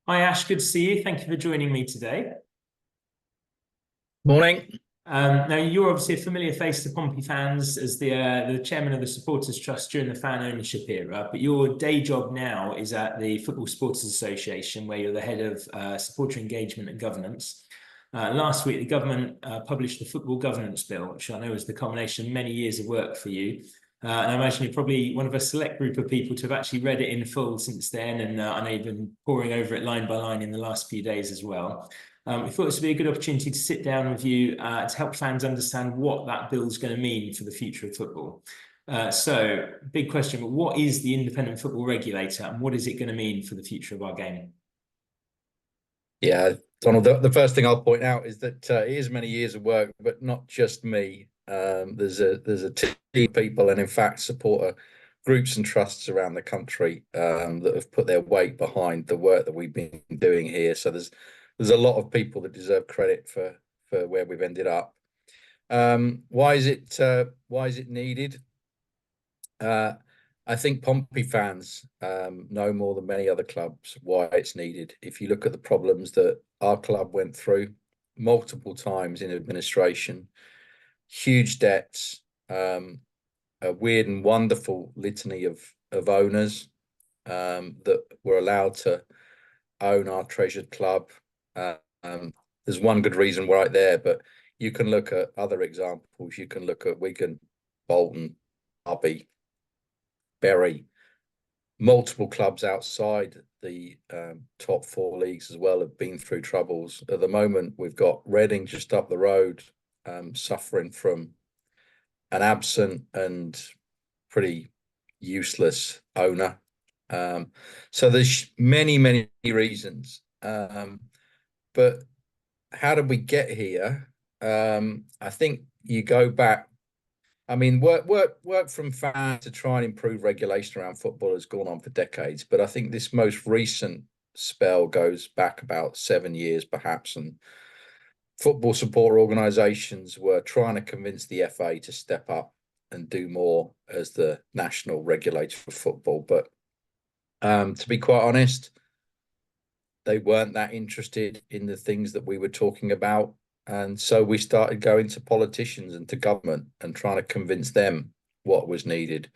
Hi Ash, good to see you. Thank you for joining me today. Morning. Now, you're obviously a familiar face to Pompey fans as the chairman of the Supporters Trust during the fan ownership era, but your day job now is at the Football Supporters Association, where you're the head of supporter engagement and governance. Last week, the government published the Football Governance Bill, which I know is the culmination of many years of work for you. And I imagine you're probably one of a select group of people to have actually read it in full since then. And I know you've been poring over it line by line in the last few days as well. We thought this would be a good opportunity to sit down with you to help fans understand what that bill is going to mean for the future of football. So, big question, but what is the Independent Football Regulator and what is it going to mean for the future of our game? Yeah, Donald, the first thing I'll point out is that it is many years of work, but not just me. There's a team of people and in fact supporter groups and trusts around the country that have put their weight behind the work that we've been doing here. So there's a lot of people that deserve credit for where we've ended up. Why is it needed? I think Pompey fans know more than many other clubs why it's needed. If you look at the problems that our club went through multiple times in administration, huge debts, a weird and wonderful litany of owners that were allowed to own our treasured club. There's one good reason right there, but you can look at other examples. You can look at Wigan, Bolton, Derby, Bury, multiple clubs outside the top four leagues as well have been through troubles. At the moment, we've got Reading just up the road, suffering from an absent and pretty useless owner. So there's many reasons. But how did we get here? I think you go back. I mean, work from fans to try and improve regulation around football has gone on for decades. But I think this most recent spell goes back about 7 years, perhaps. And football support organisations were trying to convince the FA to step up and do more as the national regulator for football. But to be quite honest, they weren't that interested in the things that we were talking about. And so we started going to politicians and to government and trying to convince them what was needed.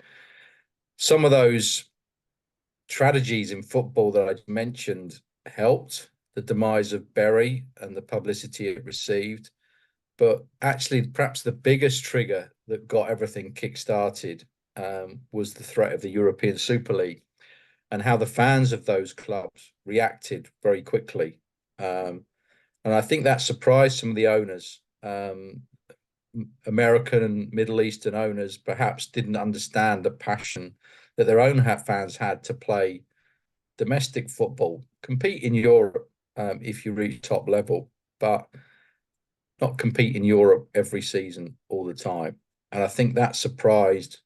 Some of those tragedies in football that I mentioned helped the demise of Bury and the publicity it received. But actually, perhaps the biggest trigger that got everything kick-started was the threat of the European Super League and how the fans of those clubs reacted very quickly. And I think that surprised some of the owners. American and Middle Eastern owners perhaps didn't understand the passion that their own fans had to play domestic football, compete in Europe if you reach top level, but not compete in Europe every season all the time. And I think that surprised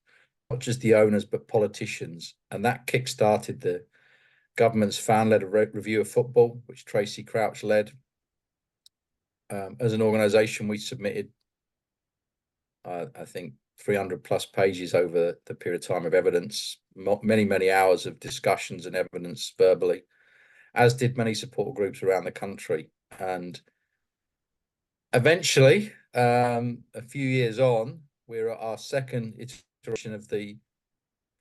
not just the owners, but politicians. And that kick-started the government's fan-led review of football, which Tracy Crouch led. As an organisation, we submitted, I think, 300 plus pages over the period of time of evidence, many hours of discussions and evidence verbally, as did many support groups around the country. And eventually, a few years on, we're at our second iteration of the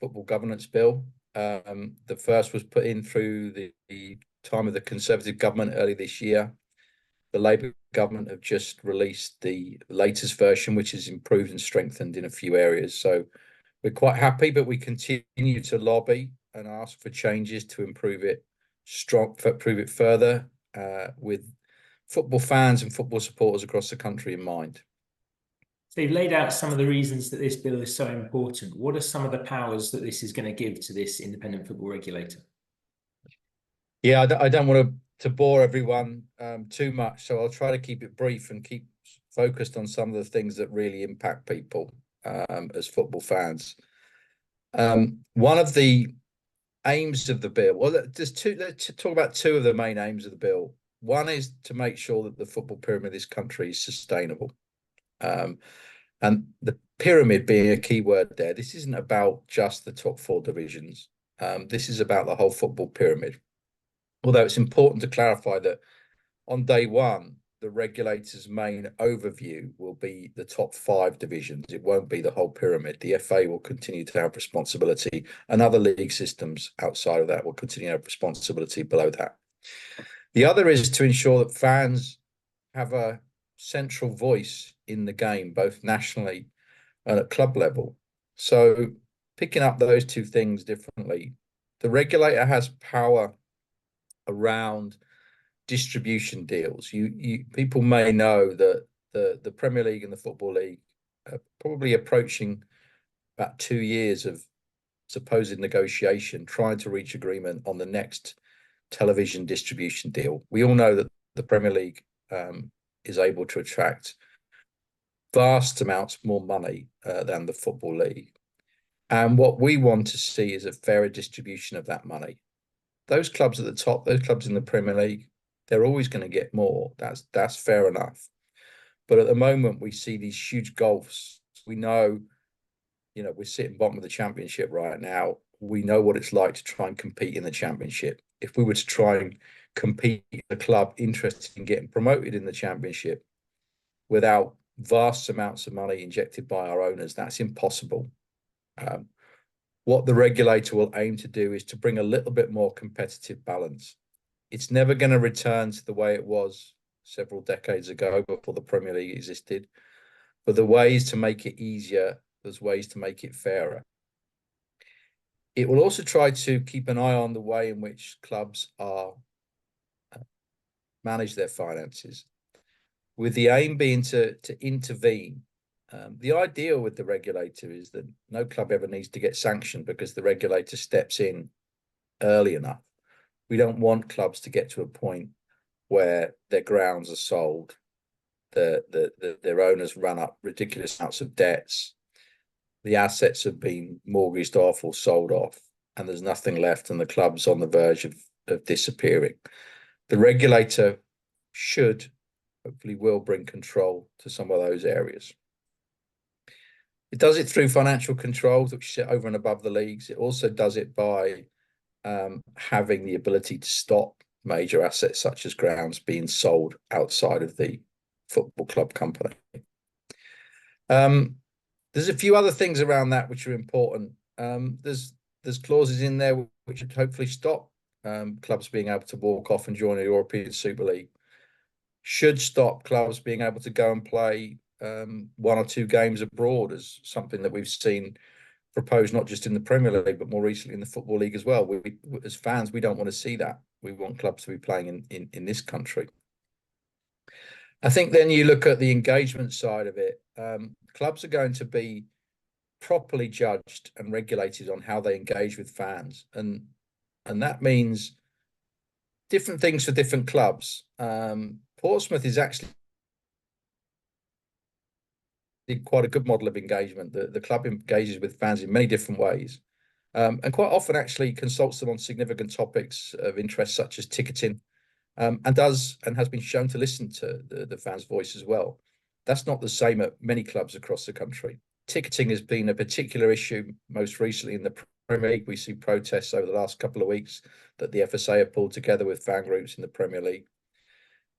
Football Governance Bill. The first was put in through the time of the Conservative government early this year. The Labour government have just released the latest version, which is improved and strengthened in a few areas. So we're quite happy, but we continue to lobby and ask for changes to improve it further with football fans and football supporters across the country in mind. So you've laid out some of the reasons that this bill is so important. What are some of the powers that this is going to give to this Independent Football Regulator? Yeah, I don't want to bore everyone too much, so I'll try to keep it brief and keep focused on some of the things that really impact people as football fans. One of the aims of the bill, well, let's talk about two of the main aims of the bill. One is to make sure that the football pyramid of this country is sustainable. And the pyramid being a key word there, this isn't about just the top four divisions. This is about the whole football pyramid. Although it's important to clarify that on day one, the regulator's main overview will be the top 5 divisions. It won't be the whole pyramid. The FA will continue to have responsibility, and other league systems outside of that will continue to have responsibility below that. The other is to ensure that fans have a central voice in the game, both nationally and at club level. So picking up those two things differently, the regulator has power around distribution deals. People may know that the Premier League and the Football League are probably approaching about 2 years of supposed negotiation, trying to reach agreement on the next television distribution deal. We all know that the Premier League is able to attract vast amounts more money than the Football League. And what we want to see is a fairer distribution of that money. Those clubs at the top, those clubs in the Premier League, they're always going to get more. That's fair enough. But at the moment, we see these huge gulfs. We know, we're sitting bottom of the Championship right now. We know what it's like to try and compete in the Championship. If we were to try and compete in a club interested in getting promoted in the Championship without vast amounts of money injected by our owners, that's impossible. What the regulator will aim to do is to bring a little bit more competitive balance. It's never going to return to the way it was several decades ago before the Premier League existed. But the ways to make it easier, there's ways to make it fairer. It will also try to keep an eye on the way in which clubs are manage their finances, with the aim being to intervene. The ideal with the regulator is that no club ever needs to get sanctioned because the regulator steps in early enough. We don't want clubs to get to a point where their grounds are sold, their owners run up ridiculous amounts of debts, the assets have been mortgaged off or sold off, and there's nothing left, and the club's on the verge of disappearing. The regulator should, hopefully will, bring control to some of those areas. It does it through financial controls, which sit over and above the leagues. It also does it by having the ability to stop major assets such as grounds being sold outside of the football club company. There's a few other things around that which are important. There's clauses in there which would hopefully stop clubs being able to walk off and join a European Super League. Should stop clubs being able to go and play 1 or 2 games abroad, as something that we've seen proposed not just in the Premier League but more recently in the Football League as well. We as fans, we don't want to see that. We want clubs to be playing in this country. I think then you look at the engagement side of it. Clubs are going to be properly judged and regulated on how they engage with fans, and that means different things for different clubs. Portsmouth is actually quite a good model of engagement. The club engages with fans in many different ways, and quite often actually consults them on significant topics of interest such as ticketing, and has been shown to listen to the fans' voice as well. That's not the same at many clubs across the country. Ticketing has been a particular issue most recently in the Premier League. We see protests over the last couple of weeks that the FSA have pulled together with fan groups in the Premier League.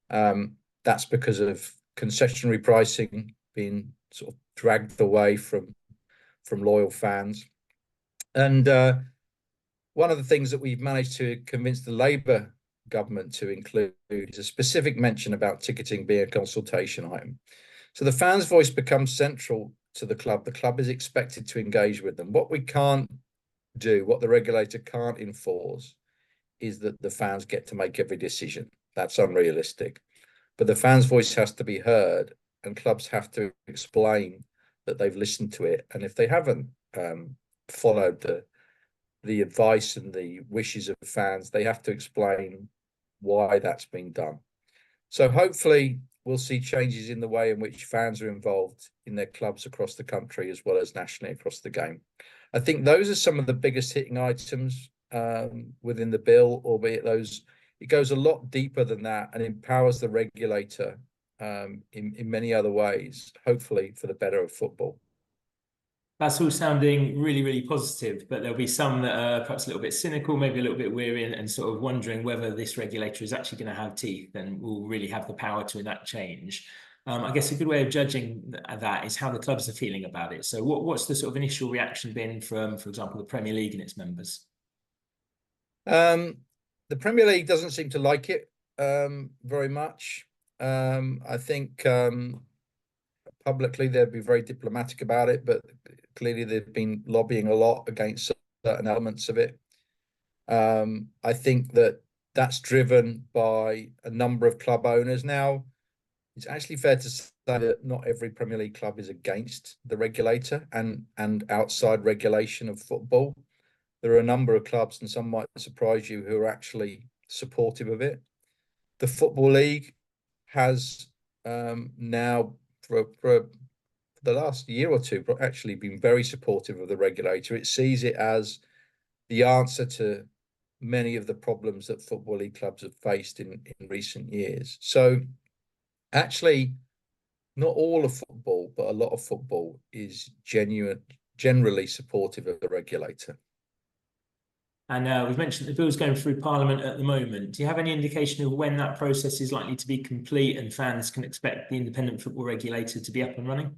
That's because of concessionary pricing being sort of dragged away from loyal fans. And one of the things that we've managed to convince the Labour government to include is a specific mention about ticketing being a consultation item. So the fans' voice becomes central to the club. The club is expected to engage with them. What we can't do, what the regulator can't enforce, is that the fans get to make every decision. That's unrealistic. But the fans' voice has to be heard, and clubs have to explain that they've listened to it. And if they haven't followed the advice and the wishes of fans, they have to explain why that's been done. So hopefully we'll see changes in the way in which fans are involved in their clubs across the country as well as nationally across the game. I think those are some of the biggest hitting items within the bill, albeit it goes a lot deeper than that and empowers the regulator in many other ways, hopefully for the better of football. That's all sounding really, really positive, but there'll be some that are perhaps a little bit cynical, maybe a little bit weary, and sort of wondering whether this regulator is actually going to have teeth and will really have the power to enact change. I guess a good way of judging that is how the clubs are feeling about it. So what's the sort of initial reaction been from, for example, the Premier League and its members? The Premier League doesn't seem to like it very much. I think publicly they'd be very diplomatic about it, but clearly they've been lobbying a lot against certain elements of it. I think that that's driven by a number of club owners. Now, it's actually fair to say that not every Premier League club is against the regulator and outside regulation of football. There are a number of clubs, and some might surprise you, who are actually supportive of it. The Football League has now, for the last year or two, actually been very supportive of the regulator. It sees it as the answer to many of the problems that Football League clubs have faced in recent years. So actually, not all of football, but a lot of football is generally supportive of the regulator. And we've mentioned the bill's going through Parliament at the moment. Do you have any indication of when that process is likely to be complete and fans can expect the Independent Football Regulator to be up and running?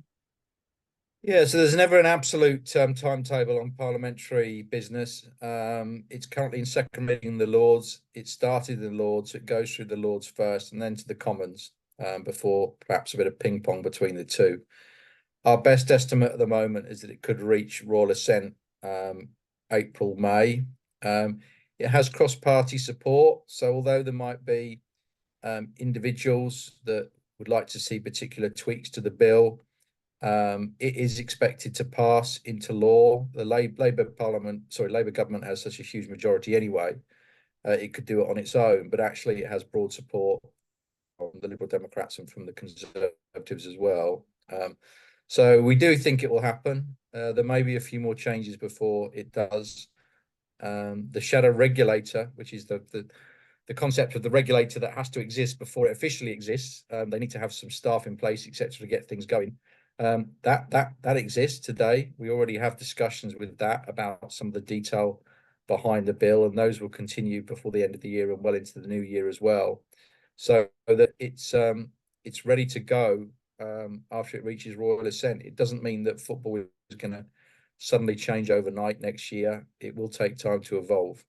Yeah, so there's never an absolute timetable on parliamentary business. It's currently in second reading in the Lords. It started in the Lords, so it goes through the Lords first and then to the Commons before perhaps a bit of ping pong between the two. Our best estimate at the moment is that it could reach royal assent April, May. It has cross-party support, so although there might be individuals that would like to see particular tweaks to the bill, it is expected to pass into law. The Labour government has such a huge majority anyway. It could do it on its own, but actually it has broad support from the Liberal Democrats and from the Conservatives as well. So we do think it will happen. There may be a few more changes before it does. The shadow regulator, which is the concept of the regulator that has to exist before it officially exists. They need to have some staff in place, etc., to get things going. That exists today. We already have discussions with that about some of the detail behind the bill, and those will continue before the end of the year and well into the new year as well. So that it's ready to go after it reaches royal assent. It doesn't mean that football is going to suddenly change overnight next year. It will take time to evolve.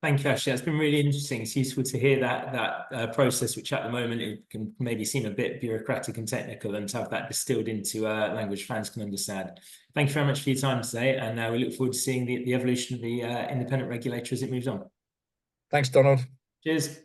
Thank you, Ashley. That's been really interesting. It's useful to hear that process, which at the moment it can maybe seem a bit bureaucratic and technical, and to have that distilled into language fans can understand. Thank you very much for your time today, and we look forward to seeing the evolution of the independent regulator as it moves on. Thanks, Donald. Cheers.